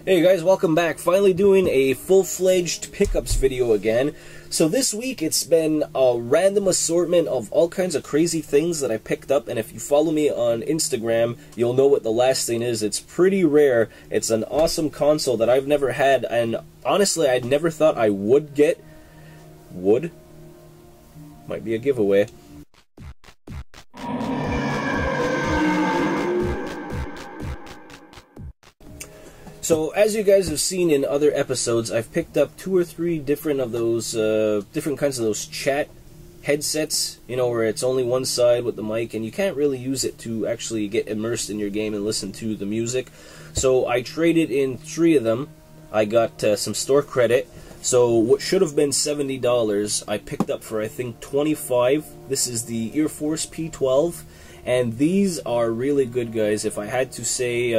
Hey guys, welcome back. Finally doing a full-fledged pickups video again. So this week it's been a random assortment of all kinds of crazy things that I picked up, and if you follow me on Instagram, you'll know what the last thing is. It's pretty rare. It's an awesome console that I've never had, and honestly I never thought I would get. Might be a giveaway. So, as you guys have seen in other episodes, I've picked up 2 or 3 different of those, different kinds of those chat headsets, you know, where it's only one side with the mic, and you can't really use it to actually get immersed in your game and listen to the music. So, I traded in 3 of them. I got some store credit. So, what should have been $70, I picked up for, I think, $25. This is the Air Force P12, and these are really good, guys. If I had to say,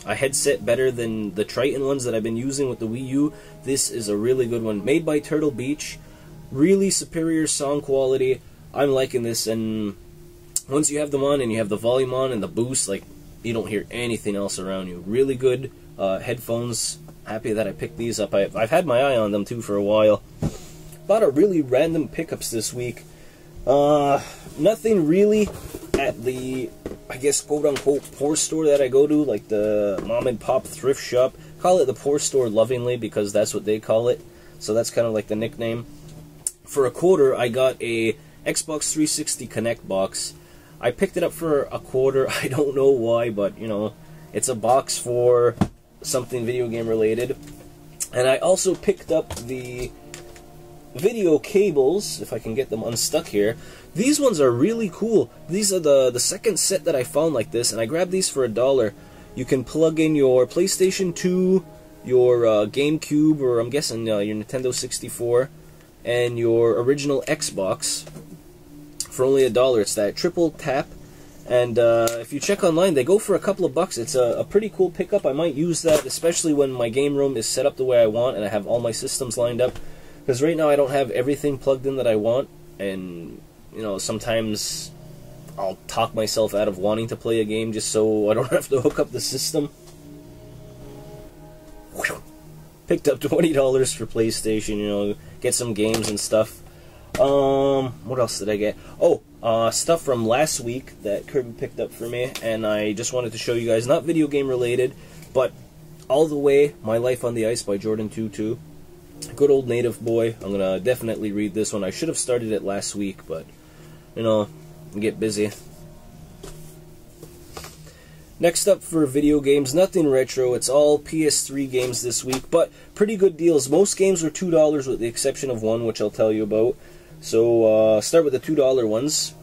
a headset better than the Triton ones that I've been using with the Wii U, this is a really good one. Made by Turtle Beach, really superior sound quality. I'm liking this, and once you have them on and you have the volume on and the boost, like, you don't hear anything else around you. Really good headphones. Happy that I picked these up. I've had my eye on them too for a while. Bought a really random pickups this week. Nothing really at the, I guess, quote-unquote poor store that I go to, like the mom-and-pop thrift shop. Call it the poor store lovingly because that's what they call it. So that's kind of like the nickname. For a quarter, I got a Xbox 360 Connect box. I picked it up for a quarter. I don't know why, but, you know, it's a box for something video game related. And I also picked up the video cables, if I can get them unstuck here. These ones are really cool. These are the second set that I found like this, and I grabbed these for $1. You can plug in your PlayStation 2, your GameCube, or I'm guessing your Nintendo 64, and your original Xbox for only $1. It's that triple tap, and if you check online, they go for a couple of bucks. It's a pretty cool pickup. I might use that, especially when my game room is set up the way I want, and I have all my systems lined up. Because right now I don't have everything plugged in that I want, and, you know, sometimes I'll talk myself out of wanting to play a game just so I don't have to hook up the system. Picked up $20 for PlayStation, you know, get some games and stuff. What else did I get? Oh, stuff from last week that Kirby picked up for me, and I just wanted to show you guys, not video game related, but All the Way, My Life on the Ice by Jordan Tutu. Good old native boy. I'm gonna definitely read this one. I should have started it last week, but, you know, get busy. Next up for video games, nothing retro. It's all PS3 games this week, but pretty good deals. Most games were $2 with the exception of one, which I'll tell you about. So, start with the $2 ones.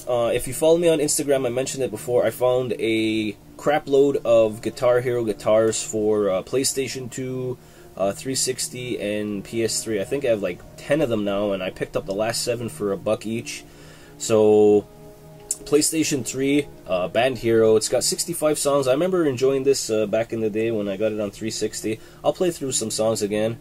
If you follow me on Instagram, I mentioned it before, I found a crap load of Guitar Hero guitars for PlayStation 2, 360 and PS3. I think I have like 10 of them now, and I picked up the last 7 for $1 each. So, PlayStation 3, Band Hero. It's got 65 songs. I remember enjoying this back in the day when I got it on 360. I'll play through some songs again.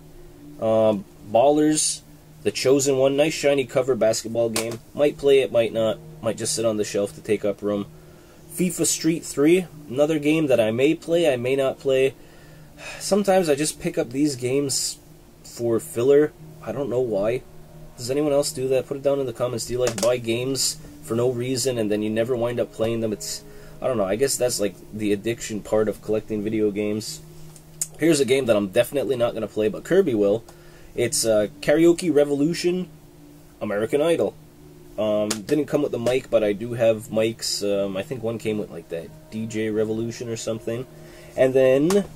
Ballers, The Chosen One. Nice shiny cover basketball game. Might play it, might not. Might just sit on the shelf to take up room. FIFA Street 3. Another game that I may play, I may not play. Sometimes I just pick up these games for filler. I don't know why. Does anyone else do that? Put it down in the comments. Do you like buy games for no reason and then you never wind up playing them? It's, I don't know, I guess that's like the addiction part of collecting video games. Here's a game that I'm definitely not going to play, but Kirby will. It's Karaoke Revolution American Idol. Didn't come with the mic, but I do have mics. I think one came with like that DJ Revolution or something. And then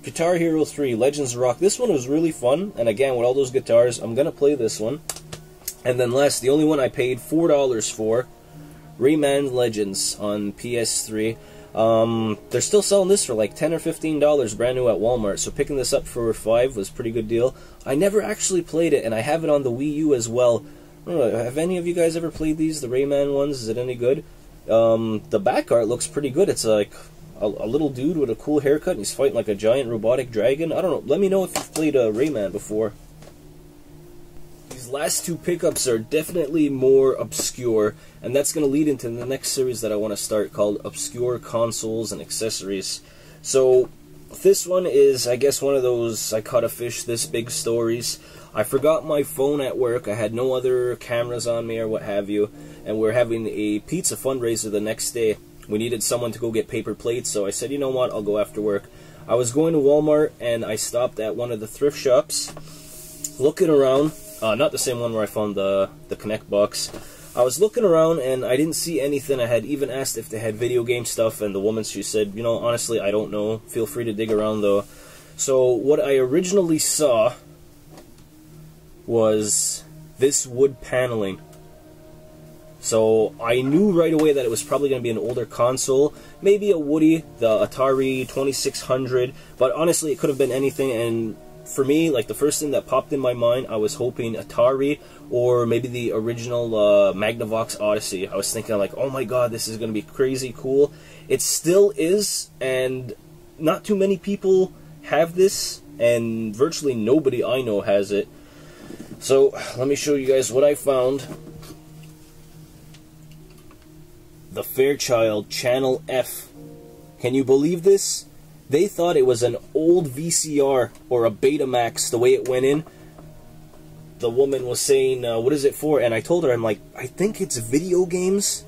Guitar Hero 3, Legends of Rock. This one was really fun, and again, with all those guitars, I'm going to play this one. And then last, the only one I paid $4 for, Rayman Legends on PS3. They're still selling this for like $10 or $15 brand new at Walmart, so picking this up for $5 was a pretty good deal. I never actually played it, and I have it on the Wii U as well. I don't know, have any of you guys ever played these, the Rayman ones? Is it any good? The back art looks pretty good. It's like a little dude with a cool haircut, and he's fighting like a giant robotic dragon. I don't know. Let me know if you've played Rayman before. These last 2 pickups are definitely more obscure, and that's going to lead into the next series that I want to start called Obscure Consoles and Accessories. So, This one is, I guess, one of those I caught a fish this big stories. I forgot my phone at work. I had no other cameras on me or what have you, and we're having a pizza fundraiser the next day. We needed someone to go get paper plates, so I said, you know what, I'll go after work. I was going to Walmart, and I stopped at one of the thrift shops, looking around. Not the same one where I found the Connect box. I was looking around, and I didn't see anything. I had even asked if they had video game stuff, and the woman, she said, you know, honestly, I don't know. Feel free to dig around, though. So what I originally saw was this wood paneling. So I knew right away that it was probably going to be an older console, maybe a Woody, the Atari 2600, but honestly it could have been anything. And for me, like, the first thing that popped in my mind, I was hoping Atari or maybe the original Magnavox Odyssey. I was thinking like, oh my god, this is going to be crazy cool. It still is, and not too many people have this, and virtually nobody I know has it. So let me show you guys what I found. The Fairchild Channel F. Can you believe this? They thought it was an old VCR or a Betamax the way it went in. The woman was saying, what is it for? And I told her, I'm like, I think it's video games.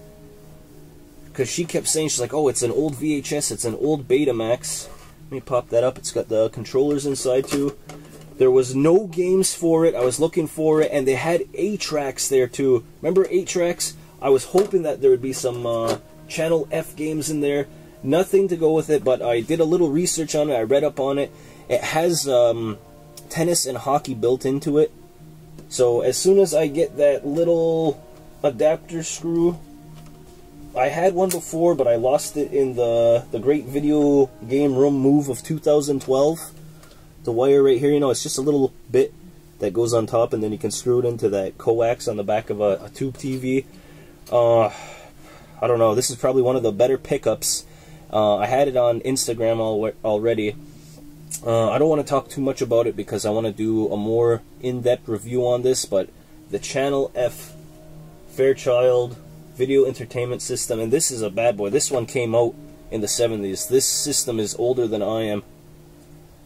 Because she kept saying, she's like, oh, it's an old VHS, it's an old Betamax. Let me pop that up. It's got the controllers inside too. There was no games for it. I was looking for it, and they had 8-tracks there too. Remember 8-tracks? I was hoping that there would be some Channel F games in there. Nothing to go with it, but I did a little research on it. I read up on it. It has tennis and hockey built into it. So as soon as I get that little adapter screw, I had one before, but I lost it in the Great Video Game Room move of 2012. The wire right here, you know, it's just a little bit that goes on top, and then you can screw it into that coax on the back of a tube TV. I don't know, this is probably one of the better pickups. I had it on Instagram already. I don't want to talk too much about it because I want to do a more in-depth review on this, but the Channel F Fairchild Video Entertainment System, and this is a bad boy. This one came out in the 70s. This system is older than I am.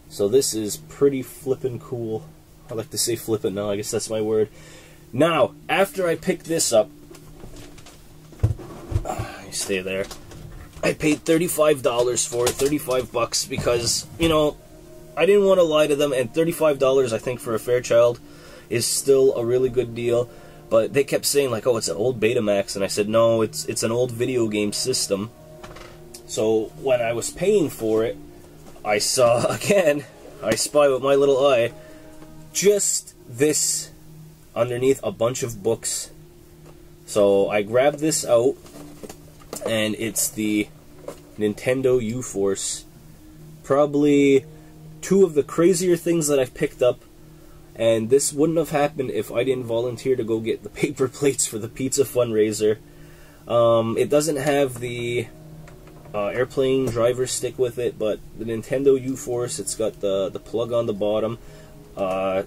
So this is pretty flippin' cool. I like to say flippin' now, I guess that's my word. Now, after I picked this up, stay there. I paid $35 for it, 35 bucks, because, you know, I didn't want to lie to them, and $35 I think for a Fairchild is still a really good deal. But they kept saying like, oh, it's an old Betamax, and I said no, it's an old video game system. So when I was paying for it, I saw again, I spy with my little eye, just this underneath a bunch of books. So I grabbed this out, and it's the Nintendo U-Force. Probably two of the crazier things that I've picked up, and this wouldn't have happened if I didn't volunteer to go get the paper plates for the pizza fundraiser. It doesn't have the airplane driver stick with it, but the Nintendo U-Force, it's got the plug on the bottom,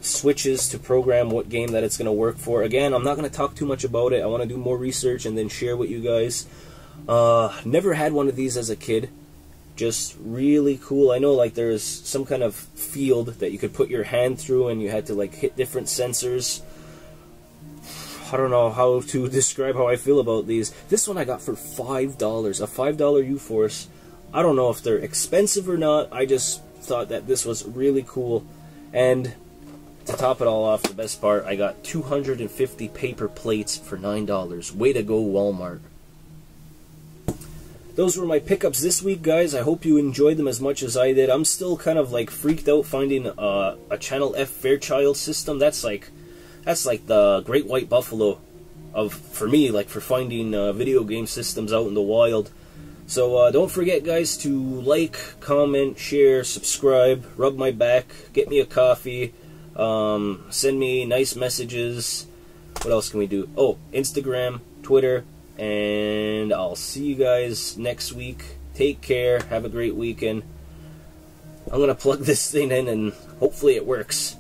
switches to program what game that it's going to work for. Again, I'm not going to talk too much about it. I want to do more research and then share with you guys. Never had one of these as a kid. Just really cool. I know like there's some kind of field that you could put your hand through and you had to like hit different sensors. I don't know how to describe how I feel about these. This one I got for $5, a $5 U-Force. I don't know if they're expensive or not. I just thought that this was really cool. And to top it all off, the best part, I got 250 paper plates for $9. Way to go, Walmart. Those were my pickups this week, guys. I hope you enjoyed them as much as I did. I'm still kind of like freaked out finding a Channel F Fairchild system. That's like the Great White Buffalo for me, like for finding video game systems out in the wild. So don't forget, guys, to like, comment, share, subscribe, rub my back, get me a coffee, send me nice messages. What else can we do? Oh, Instagram, Twitter. And I'll see you guys next week. Take care. Have a great weekend. I'm going to plug this thing in and hopefully it works.